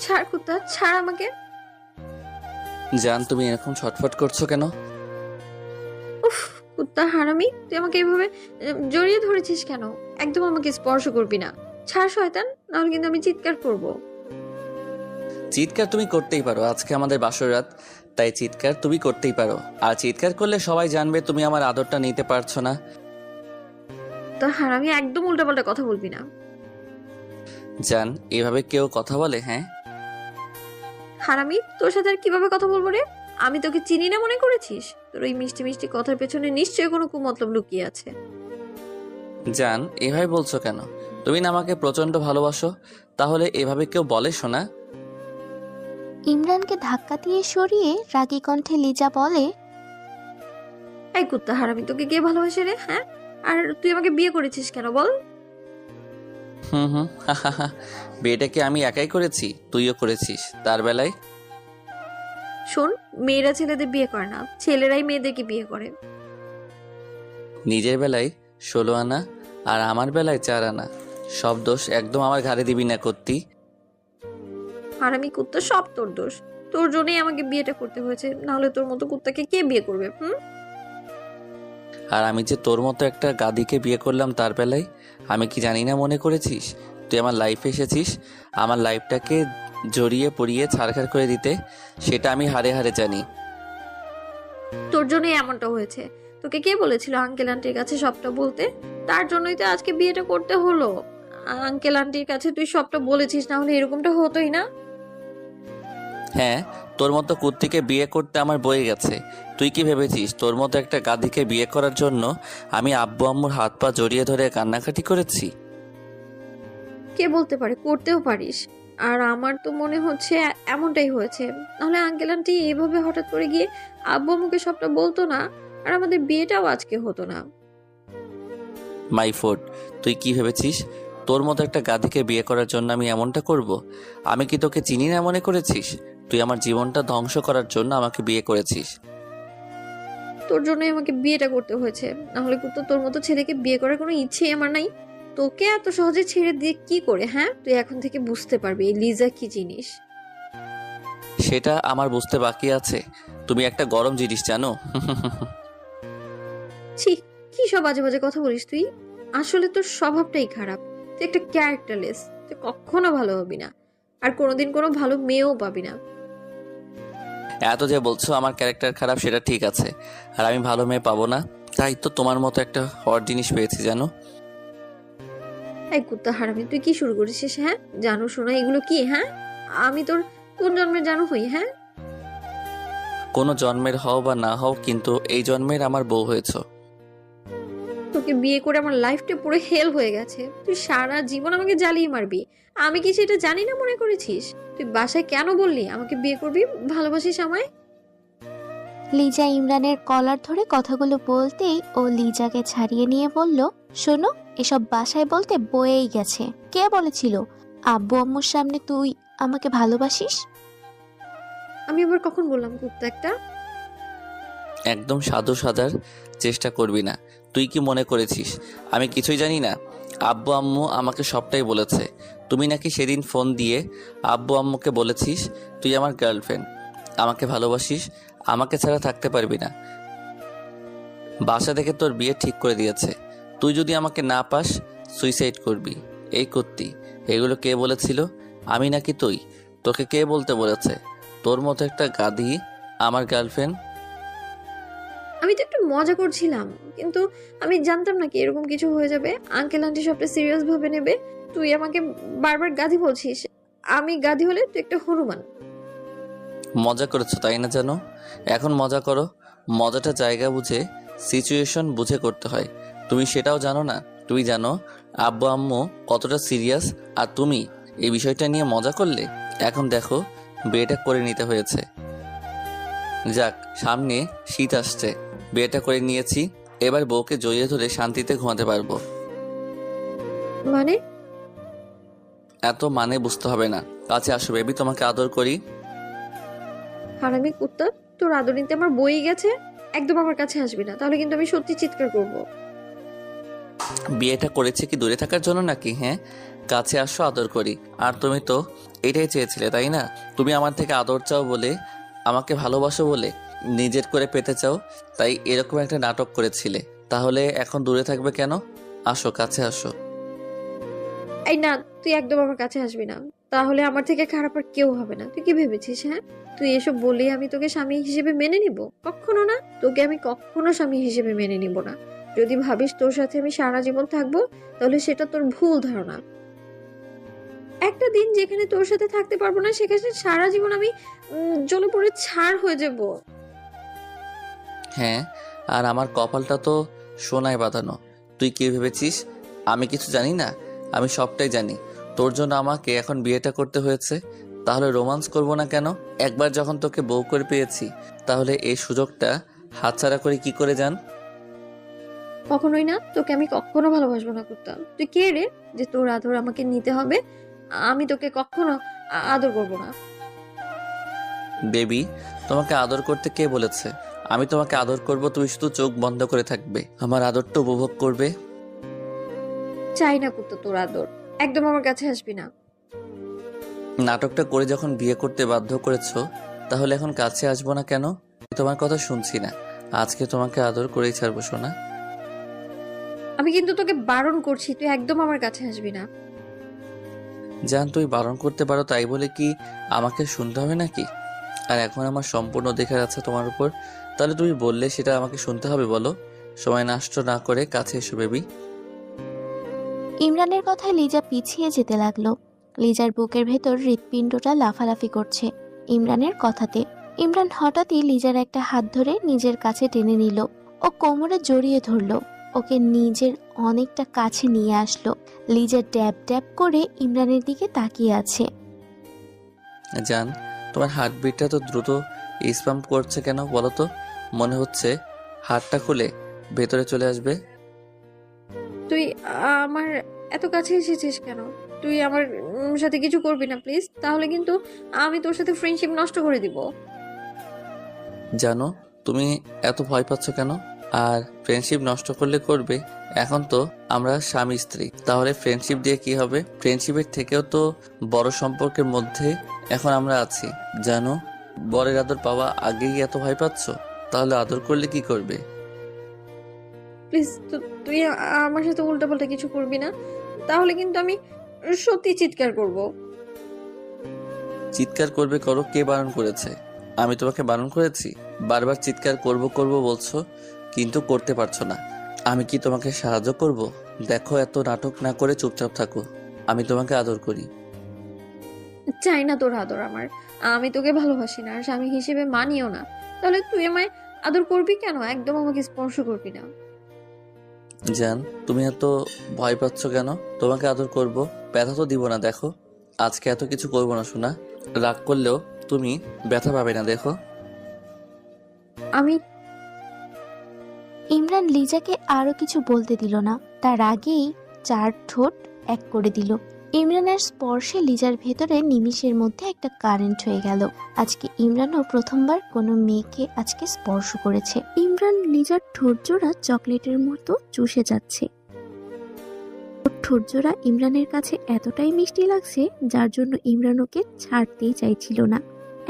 ছাড় কুত্তা, ছাড় আমাকে। জান, তুমি এরকম ছটফট করছো কেন? উফ, কুত্তা হারামি, তুই আমাকে এভাবে জড়িয়ে ধরেছিস কেন? একদম আমাকে স্পর্শ করবি না। ছাড় শয়তান, নাহলে কিন্তু আমি চিৎকার করব। চিৎকার তুমি করতেই পারো, আজকে আমাদের বাসর রাত, তাই চিৎকার তুমি করতেই পারো। আর চিৎকার করলে সবাই জানবে তুমি আমার আদরটা নিতে পারছো না। তা হারামি, একদম উল্টাপাল্টা কথা বলবি না। জান, এভাবে কেউ কথা বলে? হ্যাঁ, হারামি, তোর সাথে আর কিভাবে কথা বলবো রে? আমি তোকে চিনি না মনে করেছিস? তোর ওই মিষ্টি মিষ্টি কথার পেছনে নিশ্চয়ই কোনো কুমতলব লুকিয়ে আছে। জান এভাবে বলছো কেন? তুমি না আমাকে প্রচন্ড ভালোবাসো, তাহলে এভাবে কেউ বলে শোনা? ইমরানকে ধাক্কা দিয়ে সরিয়ে রাগী কণ্ঠে লিজা বলে, এই কুত্তা হারামি, তোকে কে ভালোবাসে রে? হ্যাঁ, আর তুই আমাকে বিয়ে করেছিস কেন বল? হুম হুম, হা। বিয়েটা কি আমি একাই করেছি? তুইও করেছিস তার বেলায়? শোন, মেয়েরা ছেলেদের বিয়ে করে না, ছেলেরাই মেয়েদেরকে বিয়ে করে। নিজের বেলায় 16 আনা আর আমার বেলায় 4 আনা। সব দোষ একদম আমার ঘাড়ে দিবি না করতি। হারামি কুত্তা, সব তোর দোষ। তোর জন্যই আমাকে বিয়েটা করতে হয়েছে, নাহলে তোর মতো কুত্তাকে কে বিয়ে করবে? আর আমি যে তোর মতো একটা গাদিকে বিয়ে করলাম তার বেলায়, আমি কি জানি না মনে করেছিস তুই আমার লাইফে এসেছিস আমার লাইফটাকে জড়িয়ে পড়িয়ে ছাড়খাড় করে দিতে? সেটা আমি হাড়ে হাড়ে জানি। তোর জন্যই এমনটা হয়েছে। তোকে কে বলেছিল আঙ্কেল আন্টির কাছে সবটা বলতে? তার জন্যই তো আজকে বিয়েটা করতে হলো। আঙ্কেল আন্টির কাছে তুই সবটা বলেছিস, না হলে এরকমটা হতোই না। হ্যাঁ, তোর মতো কুত্তিকে বিয়ে করতে আমার বয়ে গেছে। তুই কি ভেবেছিস তোর মতো একটা গাদিকে বিয়ে করার জন্য আমি আব্বু আম্মুর হাত পা জড়িয়ে ধরে কান্নাকাটি করেছি? কে বলতে পারে, করতেও পারিস। আর আমার তো মনে হচ্ছে এমনটাই হয়েছে। নাহলে আঙ্কেল আন্টি এইভাবে হঠাৎ করে গিয়ে আব্বু আম্মুকে সবটা বলতো না, আর আমাদের বিয়েটাও আজকে হতো না। মাই ফুড, তুই কি ভেবেছিস তোর মতো একটা গাদিকে বিয়ে করার জন্য আমি এমনটা করব? আমি কি তোকে চিনি না মনে করেছিস? তুই আমার জীবনটা ধ্বংস করার জন্য আমাকে বিয়ে করেছিস। তোর জন্যই আমাকে বিয়েটা করতে হয়েছে, না হলে কিন্তু তোর মতো ছেলেকে বিয়ে করার কোনো ইচ্ছেই আমার নাই। তোকে এত সহজে ছেড়ে দিয়ে কি করে? হ্যাঁ, তুই এখন থেকে বুঝতে পারবি এই লিজা কি জিনিস। সেটা আমার বুঝতে বাকি আছে। তুমি একটা গরম জিনিস জানো। ছি, কি সব বাজে বাজে কথা বলিস তুই। আসলে তোর স্বভাবটাই খারাপ। তুই একটা ক্যারেক্টারলেস। তুই কখনো ভালো হবি না, আর কোনোদিন কোনো ভালো মেয়েও পাবি না। এত যে বলছো আমার ক্যারেক্টার খারাপ, সেটা ঠিক আছে, আর আমি ভালো মেয়ে পাবো না, তাই তো তোমার মতো একটা হট জিনিস পেয়েছি জানো। এই কুত্তা হারামি, তুই কি শুরু করেছিস? হ্যাঁ, জানো শোনা এগুলো কি? হ্যাঁ, আমি তোর কোন জন্মের জানো হই? হ্যাঁ, কোনো জন্মের হও বা না হও, কিন্তু এই জন্মের আমার বউ হয়েছো। তোকে বিয়ে করে আমার লাইফটা পুরো হেল হয়ে গেছে। তুই সারা জীবন আমাকে জ্বালিয়ে মারবি, আমি কি সেটা জানি না মনে করেছিস? তুই বাসায় কেন বললি আমাকে বিয়ে করবি, ভালোবাসিস আমায়? লিজা ইমরানের কলার ধরে কথাগুলো বলতেই ও লিজাকে ছাড়িয়ে নিয়ে বলল, শোনো, এসব বাসায় বলতে বয়েই গেছে। কে বলেছিল আব্বু আম্মুর সামনে তুই আমাকে ভালোবাসিস? আমি আবার কখন বললাম কুত্তা একটা? একদম সাধু সাজার চেষ্টা করবি না। তুই কি মনে করেছিস আমি কিছুই জানি না? আব্বু আম্মু আমাকে সবটাই বলেছে। তুমি নাকি সেদিন ফোন দিয়ে আব্বু আম্মুকে বলেছিস তুই আমার গার্লফ্রেন্ড, আমাকে ভালোবাসিস, আমাকে ছাড়া থাকতে পারবি না। বাসা থেকে তোর বিয়ে ঠিক করে দিয়েছে। তুই যদি আমাকে না পাস সুইসাইড করবি। এই করতি, এগুলো কে বলেছিল? আমি নাকি তুই? তোকে কে বলতে বলেছে তোর মতো একটা গাধি আমার গার্লফ্রেন্ড? আমি তো একটু মজা করছিলাম, কিন্তু আমি জানতাম না কি এরকম কিছু হয়ে যাবে। আঙ্কেল আন্টি সবটা সিরিয়াস ভাবে নেবে। তুই আমাকে বারবার গাধি বলছিস। আমি গাধি হলে তুই একটা হনুমান। মজা করেছো তাই না? জানো, এখন মজা করো। মজাটা জায়গা বুঝে, সিচুয়েশন বুঝে করতে হয়। তুমি সেটাও জানো না। তুমি জানো আব্বু আম্মু কতটা সিরিয়াস, আর তুমি এই বিষয়টা নিয়ে মজা করলে। এখন দেখো বিয়েটা করে নিতে হয়েছে। যাক, সামনে শীত আসছে, বিয়েটা করে নিয়েছি, এবার বউকে জড়িয়ে ধরে শান্তিতে ঘুমাতে পারবো। মানে? এত মানে বুঝতে হবে না। কাছে আসো বেবি, তোমাকে আদর করি। হারামি কুত্তা, তোর আদর নিতে আমার বই গেছে। একদম আমার কাছে আসবি না, তাহলে কিন্তু আমি সত্যি চিৎকার করব। বিয়েটা করেছে কি দূরে থাকার জন্য নাকি? হ্যাঁ, কাছে আসো, আদর করি। আর তুমি তো এটাই চেয়েছিলে, তাই না? তুমি আমার থেকে আদর চাও বলে, আমাকে ভালোবাসো বলে, নিজের করে পেতে চাও, তাই এরকম একটা নাটক করেছিলে। তাহলে এখন দূরে থাকবে কেন? আসো, কাছে আসো। এই না, তুই একদম আমার কাছে আসবি না। তাহলে আমার থেকে খারাপ আর কেউ হবে না। তুই কি ভেবেছিস? হ্যাঁ, তুই এসব বললেই আমি তোকে স্বামী হিসেবে মেনে নিব? কখনো না, তোকে আমি কখনো স্বামী হিসেবে মেনে নিব না। যদি ভাবিস তোর সাথে আমি সারা জীবন থাকবো, তাহলে সেটা তোর ভুল ধারণা। একটা দিন যেখানে তোর সাথে থাকতে পারবো না, সেখানে সারা জীবন আমি জ্বলে পড়ে ছাড় হয়ে যাব। হ্যাঁ, আর আমার কপালটা তো সোনায় বাঁধানো। তুই কি ভেবেছিস আমি কিছু জানি না? আমি সবটাই জানি। তোর জন্য আমাকে এখন বিয়েটা করতে হয়েছে। তাহলে রোমান্স করব না কেন? একবার যখন তোকে বউ করে পেয়েছি, তাহলে এই সুযোগটা হাতছাড়া করে কি করে যান? কখনোই না, তোকে আমি কখনো ভালোবাসবো না করতাম। তুই কে রে যে তোর আদর আমাকে নিতে হবে? আমি তোকে কখনো আদর করবো না। বেবি, তোমাকে আদর করতে কে বলেছে? আমি তোমাকে আদর করব, তুমি শুধু চোখ বন্ধ করে থাকবে, আমার আদরটা উপভোগ করবে। চাই না করতো তোর আদর, একদম আমার কাছে আসবি না। নাটকটা করে যখন বিয়ে করতে বাধ্য করেছো, তাহলে এখন কাছে আসবো না কেন? তোমার কথা শুনছি না। আজকে তোমাকে আদর করেই ছাড়বো, সোনা। আমি কিন্তু তোকে বারণ করছি, তুই একদম আমার কাছে আসবি না। জান, তুই বারণ করতে পারো তাই বলে কি আমাকে শুনতে হবে নাকি? আর এখন আমার সম্পূর্ণ অধিকার আছে তোমার উপর। তাহলে তুমি বললে সেটা আমাকে শুনতে হবে, বলো। সময় নষ্ট না করে কাছে এসো, বেবি। ইমরানের কথায় লিজা পিছিয়ে যেতে লাগলো। লিজার বুকের ভেতর হৃৎপিণ্ডটা লাফালাফি করছে ইমরানের কথাতে। ইমরান হঠাৎই লিজার একটা হাত ধরে নিজের কাছে টেনে নিল ও কোমরে জড়িয়ে ধরলো। ওকে নিজের অনেকটা কাছে নিয়ে আসলো। লিজা ড্যাব ড্যাব করে ইমরানের দিকে তাকিয়ে আছে। জান, তোমার হার্টবিটটা তো দ্রুত স্পাম্প করছে কেন বলো তো? মনে হচ্ছে হাতটা খুলে ভেতরে চলে আসবে। তুই আমার এত কাছে এসেছিস কেন? তুই আমার সাথে কিছু করবি না প্লিজ, তাহলে কিন্তু আমি তোর সাথে ফ্রেন্ডশিপ নষ্ট করে দিব। জানো, তুমি এত ভয় পাচ্ছ কেন? আর ফ্রেন্ডশিপ নষ্ট করলে করবে। এখন তো আমরা স্বামী স্ত্রী, তাহলে ফ্রেন্ডশিপ দিয়ে কি হবে? ফ্রেন্ডশিপের থেকেও তো বড় সম্পর্কের মধ্যে এখন আমরা আছি। জানো, বরের আদর পাওয়া আগেই এত ভয় পাচ্ছ, তাহলে আদর করলে কি করবে? প্লিজ, তুই আমার সাথে উল্টাপাল্টা কিছু করবি না, তাহলে কিন্তু আমি সত্যি চিৎকার করব। চিৎকার করবে করো, কে বারণ করেছে? আমি তোমাকে বারণ করেছি? বারবার চিৎকার করব করব বলছো, কিন্তু করতে পারছো না। আমি কি তোমাকে সাহায্য করব? দেখো, এত নাটক না করে চুপচাপ থাকো। আমি তোমাকে আদর করি। চাই না তোর আদর আমার। আমি তোকে ভালোবাসি না, আর স্বামী হিসেবে মানিও না। তাহলে তুই আমায় আদর করবি কেন? একদম আমাকে স্পর্শ করবি না। জান, তুমি এত ভয় পাচ্ছ কেন? তোমাকে আদর করব, ব্যথা তো দিব না। দেখো, আজকে এত কিছু করব না, শোনা। রাগ করলেও তুমি ব্যথা পাবে না, দেখো। আমি ইমরান লিজাকে আরো কিছু বলতে দিল না, তার আগেই চার ঠোঁট এক করে দিল। ইমরানের স্পর্শে লিজার ভেতরে নিমিষের মধ্যে একটা কারেন্ট হয়ে গেল। আজকে ইমরানও প্রথমবার কোনো মেয়েকে আজকে স্পর্শ করেছে। ইমরান লিজার ঠোঁটজোড়া চকলেটের মতো চুষে যাচ্ছে। ওর ঠোঁটজোড়া ইমরানের কাছে এতটাই মিষ্টি লাগছে, যার জন্য ইমরান ওকে ছাড়তেই চাইছিল না।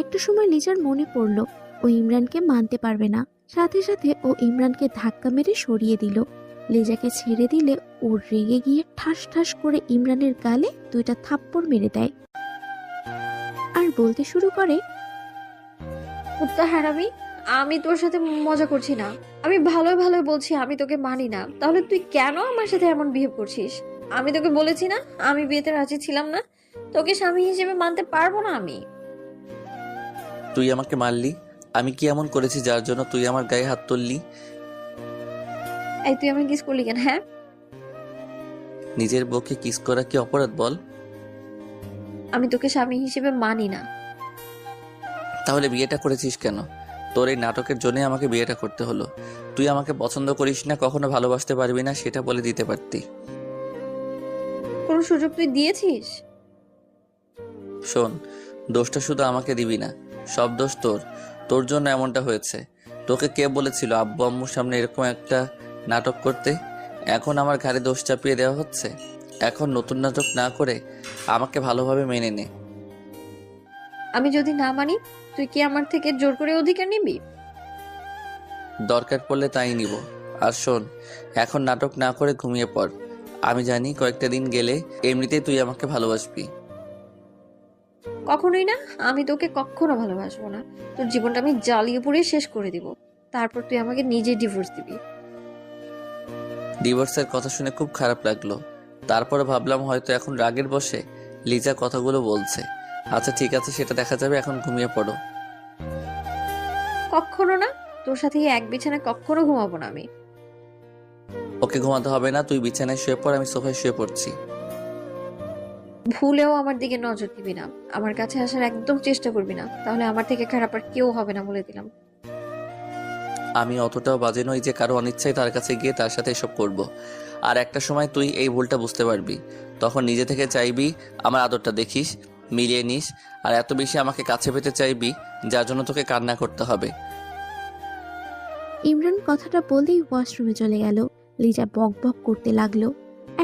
একটা সময় লিজার মনে পড়ল ও ইমরানকে মানতে পারবে না। সাথে সাথে ও ইমরানকে ধাক্কা মেরে সরিয়ে দিল। লিজাকে ছেড়ে দিলে ও রেগে গিয়ে ঠাস ঠাস করে ইমরানের গালে দুইটা থাপ্পড় মেরে দেয় আর বলতে শুরু করে, কুত্তা হারামি, আমি তোর সাথে মজা করছি না। আমি ভালো ভালো বলছি আমি তোকে মানি না। তাহলে তুই কেন আমার সাথে এমন বিহেভ করছিস? আমি তোকে বলেছি না আমি বিয়েতে রাজি ছিলাম না? তোকে স্বামী হিসেবে মানতে পারবো না আমি। তুই আমাকে মারলি? আমি কি এমন করেছি যার জন্য তুই আমার গায়ে হাত তুললি? এই, তুই আমাকে কিস করলি কেন? হ্যাঁ, নিজের বউকে কিস করা কি অপরাধ বল? আমি তোকে স্বামী হিসেবে মানি না। তাহলে বিয়েটা করেছিস কেন? তোর এই নাটকের জন্য আমাকে বিয়েটা করতে হলো। তুই আমাকে পছন্দ করিস না, কখনো ভালোবাসতে পারবি না, সেটা বলে দিতে পারতি। কোন সুযোগ তুই দিয়েছিস? শোন, দোষটা শুধু আমাকে দিবি না, সব দোষ তোর। তোর জন্য এমনটা হয়েছে। তোকে কে বলেছিল আব্বু আম্মুর সামনে এরকম একটা নাটক করতে? এখন আমার ঘাড়ে দোষ চাপিয়ে দেওয়া হচ্ছে। এখন নতুন নাটক না করে আমাকে ভালোভাবে মেনে নে। আমি যদি না মানি, তুই কি আমার থেকে জোর করে অধিকার নিবি? দরকার পড়লে তাই নিব। আর শোন, এখন নাটক না করে ঘুমিয়ে পড়। আমি জানি কয়েকটা দিন গেলে এমনিতেই তুই আমাকে ভালোবাসবি। কখনোই না। আমি তোকে কখনো ভালোবাসবো না। তোর জীবনটা আমি জ্বালিয়ে পুড়িয়ে শেষ করে দিব। তারপর তুই আমাকে নিজে ডিভোর্স দিবি। ডিভোর্সের কথা শুনে খুব খারাপ লাগলো। তারপরে ভাবলাম হয়তো এখন রাগের বশে লিজা কথাগুলো বলছে। আচ্ছা ঠিক আছে, সেটা দেখা যাবে। এখন ঘুমিয়ে পড়ো। কখনো না। তোর সাথে এই এক বিছানায় কখনো ঘুমাবো না আমি। ওকে ঘুমাতে হবে না, তুই বিছানায় শুয়ে পড়, আমি সোফায় শুয়ে পড়ছি। ভুলেও আমার দিকে নজর দিবি না। আমার কাছে আসার একদম চেষ্টা করবি না, তাহলে আমার থেকে খারাপ আর কেউ হবে না বলে দিলাম। আমি অতটাও বাজে নই যে কারো অনিচ্ছায় তার কাছে গিয়ে তার সাথে এসব করব। আর একটা সময় তুই এই ভুলটা বুঝতে পারবি। তখন নিজে থেকে চাইবি আমার আদরটা দেখিস, মিলিয়ে নিস। আর এত বেশি আমাকে কাছে পেতে চাইবি যার জন্য তোকে কান্না করতে হবে। ইমরান কথাটা বলেই ওয়াশরুমে চলে গেল। লিজা বক বক করতে লাগলো।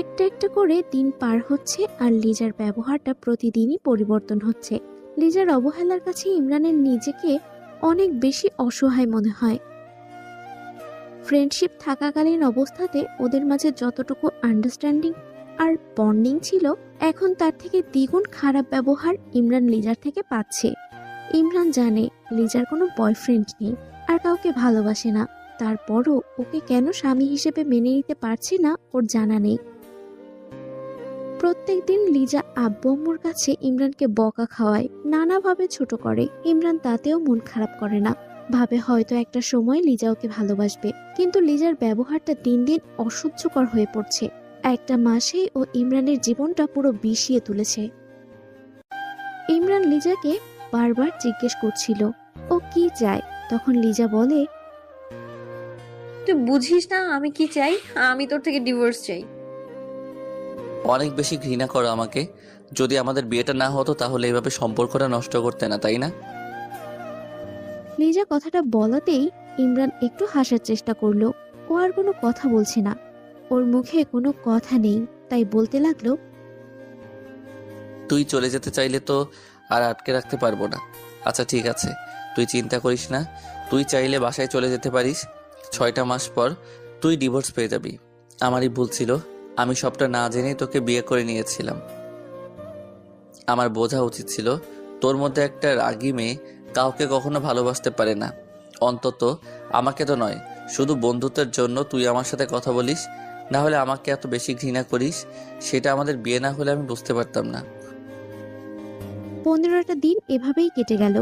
একটা একটা করে দিন পার হচ্ছে আর লিজার ব্যবহারটা প্রতিদিনই পরিবর্তন হচ্ছে। লিজার অবহেলার কাছে ইমরানের নিজেকে অনেক বেশি অসহায় মনে হয়। ফ্রেন্ডশিপ থাকাকালীন অবস্থাতে ওদের মাঝে যতটুকু আন্ডারস্ট্যান্ডিং আর বন্ডিং ছিল, এখন তার থেকে দ্বিগুণ খারাপ ব্যবহার ইমরান লিজার থেকে পাচ্ছে। ইমরান জানে লিজার কোনো বয়ফ্রেন্ড নেই আর কাউকে ভালোবাসে না, তারপরও ওকে কেন স্বামী হিসেবে মেনে নিতে পারছে না ওর জানা নেই। প্রত্যেকদিন লিজা আব্বু আম্মুর কাছে ইমরানকে বকা খাওয়ায়, নানাভাবে ছোট করে। ইমরান তাতেও মন খারাপ করে না, ভাবে হয়তো একটা সময় লিজা ওকে ভালোবাসবে। কিন্তু লিজার ব্যবহারটা দিন দিন অসহ্যকর হয়ে পড়ছে। একটা মাসেই ও ইমরানের জীবনটা পুরো বিষিয়ে তুলেছে। ইমরান লিজাকে বারবার জিজ্ঞেস করছিল ও কি চায়। তখন লিজা বলে, তুই বুঝিস না আমি কি চাই? আমি তোর থেকে ডিভোর্স চাই। অনেক বেশি ঘৃণা করো আমাকে। যদি আমাদের বিয়েটা না হতো তাহলে এভাবে সম্পর্কটা নষ্ট করতে না, তাই না? লিজা কথাটা বলাতেই ইমরান একটু হাসার চেষ্টা করলো। ও আর কোনো কথা বলছে না, ওর মুখে কোনো কথা নেই, তাই বলতে লাগলো, তুই চলে যেতে চাইলে তো আর আটকে রাখতে পারবো না। আচ্ছা ঠিক আছে, তুই চিন্তা করিস না। তুই চাইলে বাসায় চলে যেতে পারিস। 6টা মাস পর তুই ডিভোর্স পেয়ে যাবি। আমারই ভুল ছিল, আমি সবটা না জেনেই তোকে বিয়ে করে নিয়েছিলাম। আমার বোঝা উচিত ছিল তোর মধ্যে একটা রাগী মেয়ে কাউকে কখনো ভালোবাসতে পারে না। অন্তত আমাকে তো নয়, শুধু বন্ধুত্বের জন্য তুই আমার সাথে কথা বলিস। না হলে আমাকে এত বেশি ঘৃণা করিস, সেটা আমাদের বিয়ে না হলে আমি বুঝতে পারতাম না। 15টা দিন এভাবেই কেটে গেল।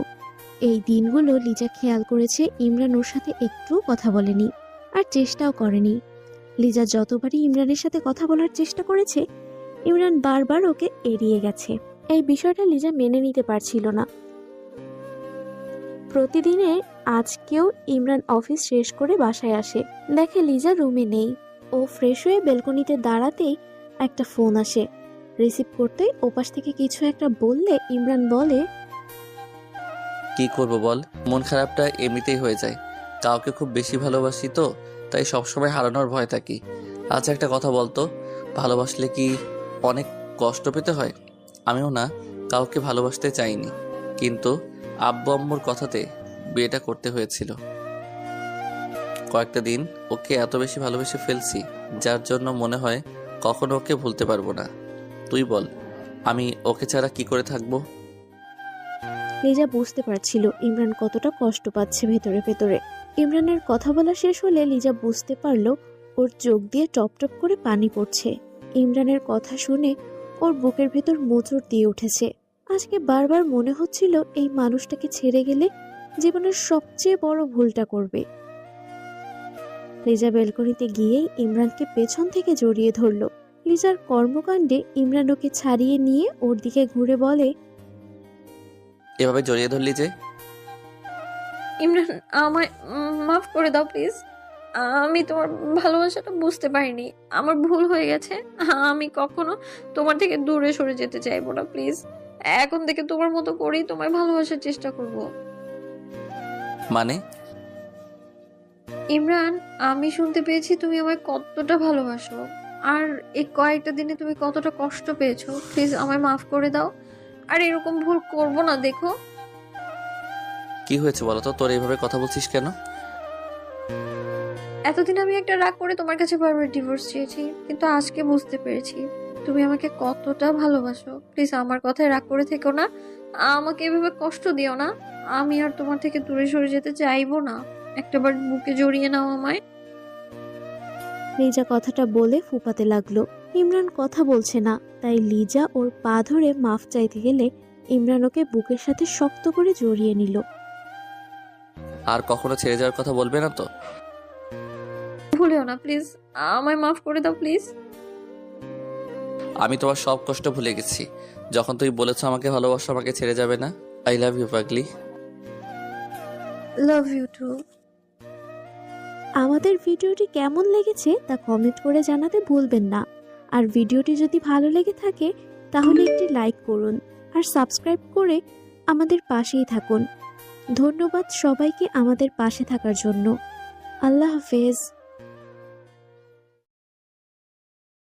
এই দিনগুলো লিজা খেয়াল করেছে ইমরান ওর সাথে একটুও কথা বলেনি আর চেষ্টাও করেনি। লিজা যতবারই ইমরানের সাথে কথা বলার চেষ্টা করেছে, ইমরান বারবার ওকে এড়িয়ে গেছে। এই বিষয়টা লিজা মেনে নিতে পারছিল না। প্রতিদিনে আজকেও ইমরান অফিস শেষ করে বাসায় আসে, দেখে লিজা রুমে নেই। ও ফ্রেশ হয়ে বেলকনিতে দাঁড়াতেই একটা ফোন আসে। রিসিভ করতেই ওপাশ থেকে কিছু একটা বললে ইমরান বলে, কি করব বল, মন খারাপটা এমনিতেই হয়ে যায়। কাউকে খুব বেশি ভালোবাসি তো, তাই সবসময় হারানোর ভয় থাকি। আচ্ছা একটা কথা বলতো, ভালোবাসলে কি অনেক কষ্ট পেতে হয়? আমিও না কাউকে ভালোবাসতে চাইনি, কিন্তু আব্বু আম্মুর কথাতে বিয়েটা করতে হয়েছিল। কয়েকটা দিন ওকে এত বেশি ভালোবেসে ফেলছি, যার জন্য মনে হয় কখনো ওকে ভুলতে পারবো না। তুই বল, আমি ওকে ছাড়া কি করে থাকবো? লিজা বুঝতে পারছিল ইমরান কতটা কষ্ট পাচ্ছে ভেতরে ভেতরে। ইমরানের কথা বলা শেষ হলে লিজা বুঝতে পারলো ওর চোখ দিয়ে টপ টপ করে পানি পড়ছে। ইমরানের কথা শুনে ওর বুকের ভেতর মোচড় দিয়ে উঠেছে। আজকে বারবার মনে হচ্ছিল এই মানুষটাকে ছেড়ে গেলে জীবনের সবচেয়ে বড় ভুলটা করবে। লিজা বেলকনিতে গিয়েই ইমরানকে পেছন থেকে জড়িয়ে ধরল। লিজার কর্মকাণ্ডে ইমরান ওকে ছাড়িয়ে নিয়ে ওর দিকে ঘুরে বলে, এভাবে জড়িয়ে ধরলি যে? ইমরান, আমায় মাফ করে দাও প্লিজ। আমি তোমার ভালোবাসাটা বুঝতে পারিনি। আমার ভুল হয়ে গেছে। আমি কখনো তোমার থেকে দূরে সরে যেতে চাইবো না প্লিজ। এখন থেকে তোমার মতো করেই তোমায় ভালোবাসার চেষ্টা করব। মানে ইমরান, আমি শুনতে পেয়েছি তুমি আমায় কতটা ভালোবাসো। আর এই কয়েকটা দিনে তুমি কতটা কষ্ট পেয়েছো। প্লিজ আমায় মাফ করে দাও। আর এরকম ভুল করবো না, দেখো। কি হয়েছে বলো তো, তোর এইভাবে কথা বলছিস কেন? এতদিন আমি একটা রাগ করে তোমার কাছে বারবার ডিভোর্স চেয়েছি, কিন্তু আজকে বুঝতে পেরেছি তুমি আমাকে কতটা ভালোবাসো। প্লিজ আমার কথায় রাগ করে থেকো না। আমাকে এভাবে কষ্ট দিও না। আমি আর তোমার থেকে দূরে সরে যেতে চাইবো না। একটাবার বুকে জড়িয়ে নাও আমায়। লিজা কথাটা বলে ফুপাতে লাগলো। ইমরান কথা বলছে না, তাই লিজা ওর পা ধরে মাফ চাইতে গেলে ইমরান ওকে বুকের সাথে শক্ত করে জড়িয়ে নিল। আর কখনো ছেড়ে যাওয়ার কথা বলবে না তো? ভুলেও না প্লিজ। আমায় মাফ করে দাও প্লিজ। আমি তোমার সব কষ্ট ভুলে গেছি যখন তুমি বলেছো আমাকে ভালোবাসো, আমাকে ছেড়ে যাবে না। আই লাভ ইউ পাগলি। Love you too. আমাদের ভিডিওটি কেমন লেগেছে তা কমেন্ট করে জানাতে ভুলবেন না। আর ভিডিওটি যদি ভালো লেগে থাকে তাহলে একটি লাইক করুন আর সাবস্ক্রাইব করে আমাদের পাশেই থাকুন। ধন্যবাদ সবাইকে আমাদের পাশে থাকার জন্য। আল্লাহ হাফেজ।